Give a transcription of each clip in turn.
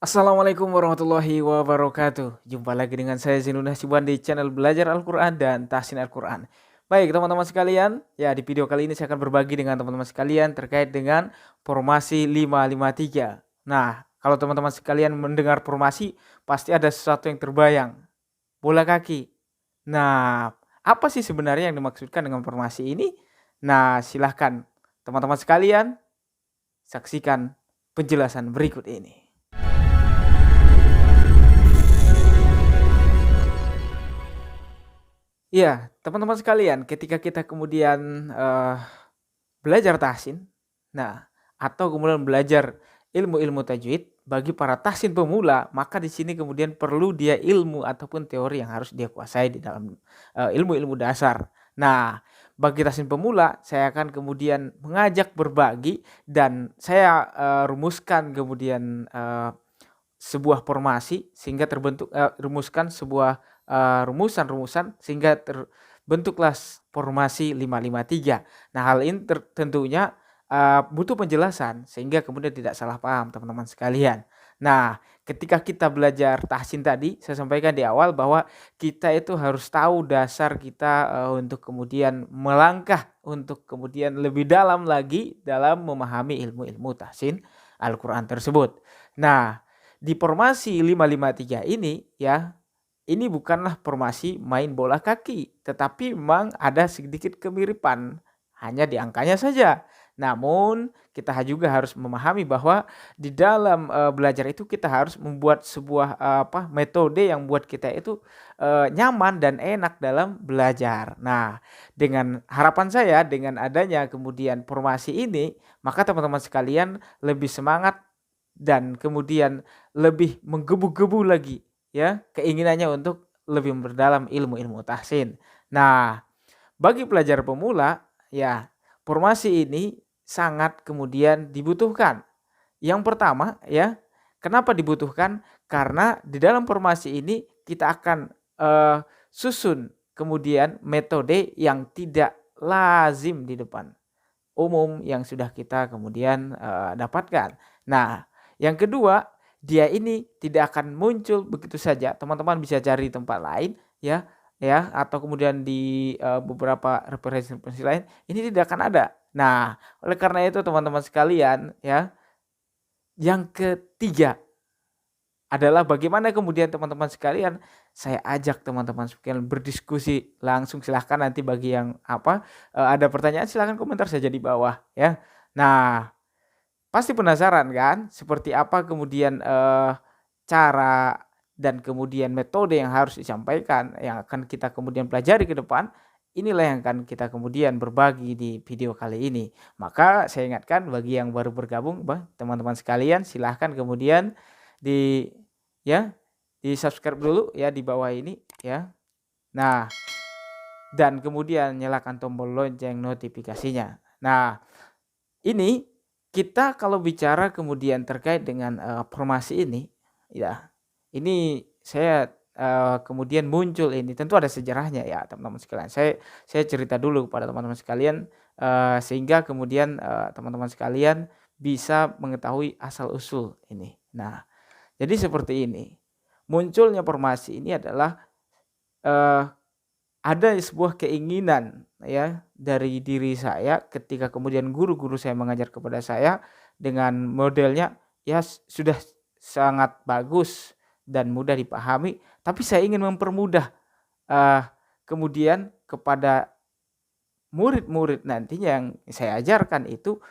Assalamualaikum warahmatullahi wabarakatuh. Jumpa lagi dengan saya Zainul Hasibuan di channel Belajar Al-Quran dan Tahsin Al-Quran. Baik teman-teman sekalian, ya di video kali ini saya akan berbagi dengan teman-teman sekalian terkait dengan formasi 553. Nah, kalau teman-teman sekalian mendengar formasi, pasti ada sesuatu yang terbayang. Bola kaki. Nah, apa sih sebenarnya yang dimaksudkan dengan formasi ini? Nah, silahkan teman-teman sekalian saksikan penjelasan berikut ini. Iya, teman-teman sekalian, ketika kita kemudian, belajar tahsin, nah, atau kemudian belajar ilmu-ilmu tajwid, bagi para tahsin pemula, maka di sini kemudian perlu dia ilmu ataupun teori yang harus dia kuasai di dalam, ilmu-ilmu dasar. Nah, bagi tahsin pemula, saya akan kemudian mengajak berbagi dan saya, rumuskan kemudian, sebuah formasi sehingga terbentuk rumuskan sebuah, rumusan-rumusan sehingga terbentuklah formasi 553. Nah, hal ini tentunya, butuh penjelasan sehingga kemudian tidak salah paham teman-teman sekalian. Nah, ketika kita belajar tahsin tadi, saya sampaikan di awal bahwa kita itu harus tahu dasar kita, untuk kemudian melangkah untuk kemudian lebih dalam lagi dalam memahami ilmu-ilmu tahsin Al-Quran tersebut. Nah, di formasi 553 ini ya, ini bukanlah formasi main bola kaki, tetapi memang ada sedikit kemiripan, hanya di angkanya saja. Namun kita juga harus memahami bahwa di dalam, belajar itu kita harus membuat sebuah, metode yang buat kita itu, nyaman dan enak dalam belajar. Nah, dengan harapan saya dengan adanya kemudian formasi ini, maka teman-teman sekalian lebih semangat dan kemudian lebih menggebu-gebu lagi ya keinginannya untuk lebih memperdalam ilmu-ilmu tahsin. Nah, bagi pelajar pemula ya formasi ini sangat kemudian dibutuhkan. Yang pertama ya, kenapa dibutuhkan? Karena di dalam formasi ini kita akan susun kemudian metode yang tidak lazim di depan umum yang sudah kita kemudian, dapatkan. Nah, yang kedua, dia ini tidak akan muncul begitu saja, teman-teman bisa cari tempat lain ya, atau kemudian di, beberapa referensi-referensi lain, ini tidak akan ada. Nah, oleh karena itu teman-teman sekalian ya, yang ketiga adalah bagaimana kemudian teman-teman sekalian, saya ajak teman-teman sekalian berdiskusi langsung silahkan nanti bagi yang ada pertanyaan silahkan komentar saja di bawah ya. Nah, pasti penasaran kan seperti apa kemudian, cara dan kemudian metode yang harus disampaikan yang akan kita kemudian pelajari ke depan, inilah yang akan kita kemudian berbagi di video kali ini. Maka saya ingatkan bagi yang baru bergabung teman-teman sekalian silahkan kemudian di ya, di-subscribe dulu ya di bawah ini ya. Nah, dan kemudian nyalakan tombol lonceng notifikasinya. Nah, ini kita kalau bicara kemudian terkait dengan, formasi ini ya, ini saya, kemudian muncul ini tentu ada sejarahnya ya teman-teman sekalian. Saya cerita dulu kepada teman-teman sekalian, sehingga kemudian, teman-teman sekalian bisa mengetahui asal-usul ini. Nah, jadi seperti ini, munculnya formasi ini adalah, eee, ada sebuah keinginan ya dari diri saya ketika kemudian guru-guru saya mengajar kepada saya dengan modelnya ya sudah sangat bagus dan mudah dipahami, tapi saya ingin mempermudah, eee, kemudian kepada murid-murid nantinya yang saya ajarkan itu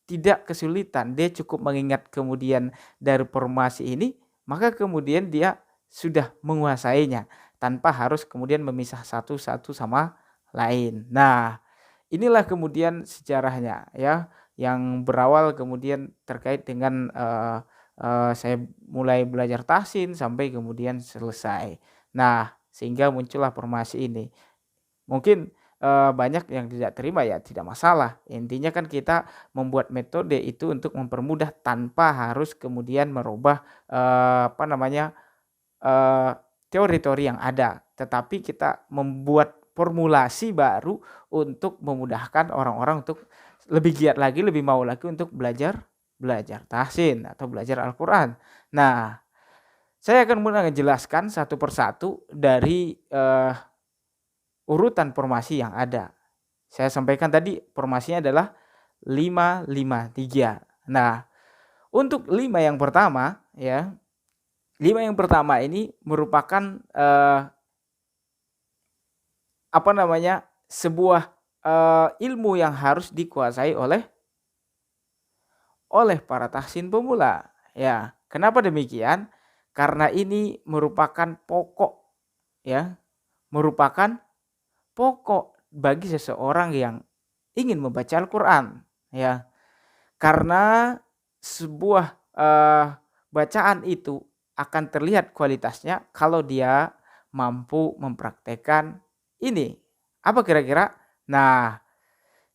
tidak kesulitan, dia cukup mengingat kemudian dari formasi ini, maka kemudian dia sudah menguasainya, tanpa harus kemudian memisah satu-satu sama lain. Nah, inilah kemudian sejarahnya ya, yang berawal kemudian terkait dengan, saya mulai belajar tahsin sampai kemudian selesai. Nah, sehingga muncullah formasi ini. Mungkin, banyak yang tidak terima ya tidak masalah, intinya kan kita membuat metode itu untuk mempermudah tanpa harus kemudian merubah, eee, teori-teori yang ada. Tetapi kita membuat formulasi baru untuk memudahkan orang-orang untuk lebih giat lagi, lebih mau lagi untuk belajar belajar tahsin atau belajar Al-Quran. Nah, saya akan mulai menjelaskan satu persatu dari urutan formasi yang ada. Saya sampaikan tadi formasinya adalah 5-5-3. Nah, untuk 5 yang pertama ya, 5 yang pertama ini merupakan sebuah ilmu yang harus dikuasai oleh para tahsin pemula. Ya, kenapa demikian? Karena ini merupakan pokok ya, merupakan pokok bagi seseorang yang ingin membaca Al-Quran ya. Karena sebuah bacaan itu akan terlihat kualitasnya kalau dia mampu mempraktekkan ini. Apa kira-kira? Nah,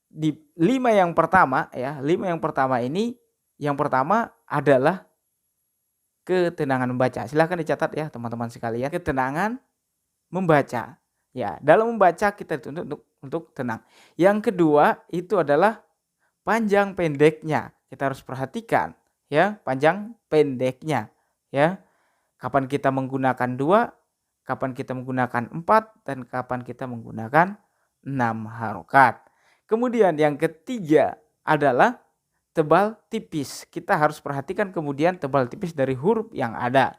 di 5 yang pertama ya, 5 yang pertama ini, yang pertama adalah ketenangan membaca. Silahkan dicatat ya teman-teman sekalian, ketenangan membaca. Ya, dalam membaca kita dituntut untuk tenang. Yang kedua itu adalah panjang pendeknya. Kita harus perhatikan ya, panjang pendeknya ya. Kapan kita menggunakan 2, kapan kita menggunakan 4, dan kapan kita menggunakan 6 harokat. Kemudian yang ketiga adalah tebal tipis. Kita harus perhatikan kemudian tebal tipis dari huruf yang ada.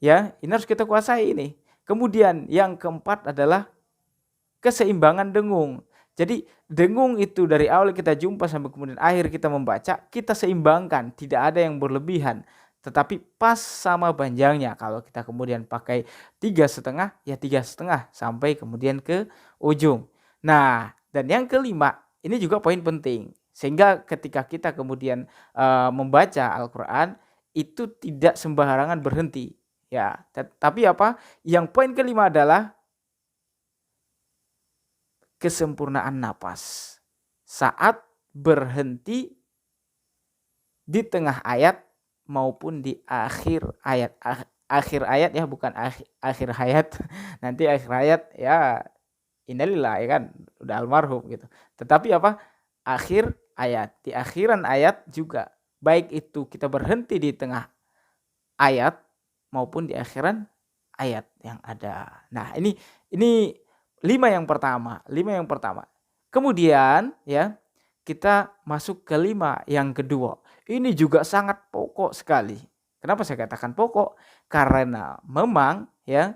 Ya, ini harus kita kuasai ini. Kemudian yang keempat adalah keseimbangan dengung. Jadi dengung itu dari awal kita jumpa sampai kemudian akhir kita membaca, kita seimbangkan, tidak ada yang berlebihan, tetapi pas sama panjangnya. Kalau kita kemudian pakai 3,5 ya 3,5 sampai kemudian ke ujung. Nah, dan yang kelima ini juga poin penting, sehingga ketika kita kemudian membaca Al-Quran itu tidak sembarangan berhenti ya. Tapi apa? Yang poin kelima adalah kesempurnaan napas saat berhenti di tengah ayat maupun di akhir ayat. Akhir ayat ya, bukan akhir hayat. Nanti akhir ayat ya innalillah ya kan, udah almarhum gitu. Tetapi apa? Akhir ayat, di akhiran ayat juga, baik itu kita berhenti di tengah ayat maupun di akhiran ayat yang ada. Nah, ini 5 yang pertama, 5 yang pertama. Kemudian ya, kita masuk ke 5 yang kedua. Ini juga sangat pokok sekali. Kenapa saya katakan pokok? Karena memang ya,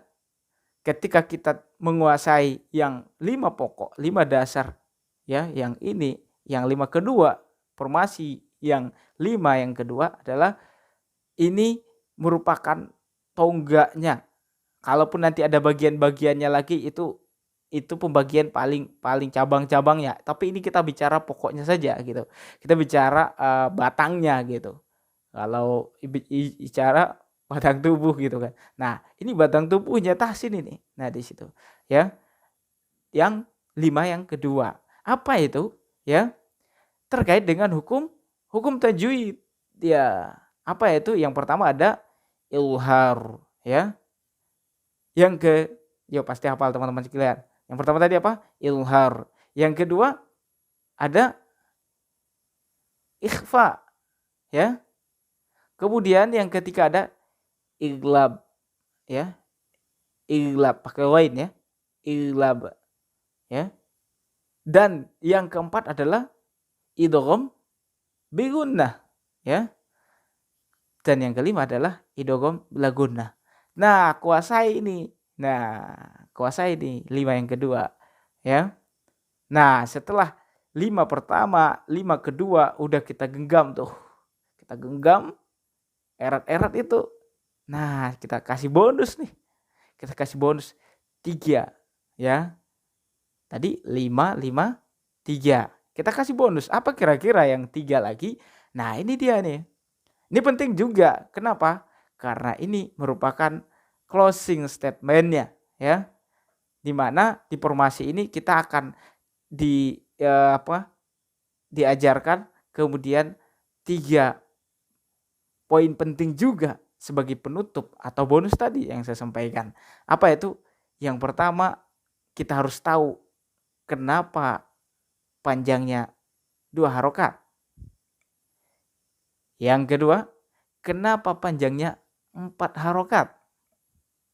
ketika kita menguasai yang 5 pokok, 5 dasar ya, yang ini, yang 5 kedua, formasi yang 5 yang kedua adalah ini merupakan tonggaknya. Kalaupun nanti ada bagian-bagiannya lagi, itu pembagian paling cabang-cabangnya. Tapi ini kita bicara pokoknya saja gitu. Kita bicara batangnya gitu. Kalau bicara batang tubuh gitu kan. Nah, ini batang tubuhnya tahsin ini. Nah, di situ ya. Yang 5 yang kedua. Apa itu? Ya. Terkait dengan hukum tajwid. Ya. Apa itu? Yang pertama ada ilhar ya. Yang ke ya pasti hafal teman-teman sekalian. Yang pertama tadi apa? Ilhar. Yang kedua ada ikhfa ya. Kemudian yang ketiga ada iglab ya. Iglab pakai wain ya. Iglab ya. Dan yang keempat adalah idgham bi gunnah ya. Dan yang kelima adalah idgham bila gunnah. Nah, kuasai ini. Nah, kuasai ini 5 yang kedua ya. Nah, setelah 5 pertama, 5 kedua udah kita genggam tuh. Kita genggam erat-erat itu. Nah, kita kasih bonus nih. Kita kasih bonus 3 ya. Tadi 5, 5, 3. Kita kasih bonus. Apa kira-kira yang 3 lagi? Nah, ini dia nih. Ini penting juga. Kenapa? Karena ini merupakan closing statement-nya ya. Di mana di formasi ini kita akan diajarkan kemudian 3 poin penting juga sebagai penutup atau bonus tadi yang saya sampaikan. Apa itu? Yang pertama, kita harus tahu kenapa panjangnya 2 harokat. Yang kedua, kenapa panjangnya 4 harokat?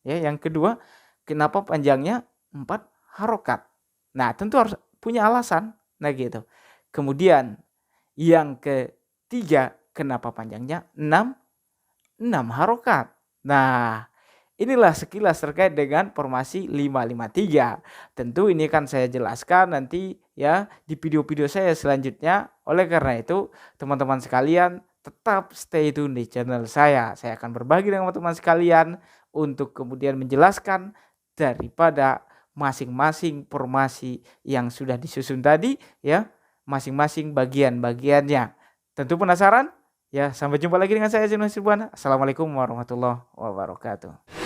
Ya, yang kedua, kenapa panjangnya 4 harokat? Nah, tentu harus punya alasan. Nah, gitu. Kemudian yang ketiga, kenapa panjangnya 6 harokat? Nah, inilah sekilas terkait dengan formasi 553. Tentu ini kan saya jelaskan nanti ya di video-video saya selanjutnya. Oleh karena itu, teman-teman sekalian tetap stay tune di channel saya. Saya akan berbagi dengan teman-teman sekalian untuk kemudian menjelaskan daripada masing-masing formasi yang sudah disusun tadi ya, masing-masing bagian-bagiannya. Tentu penasaran? Ya, sampai jumpa lagi dengan saya Junus Ribuan. Assalamualaikum warahmatullahi wabarakatuh.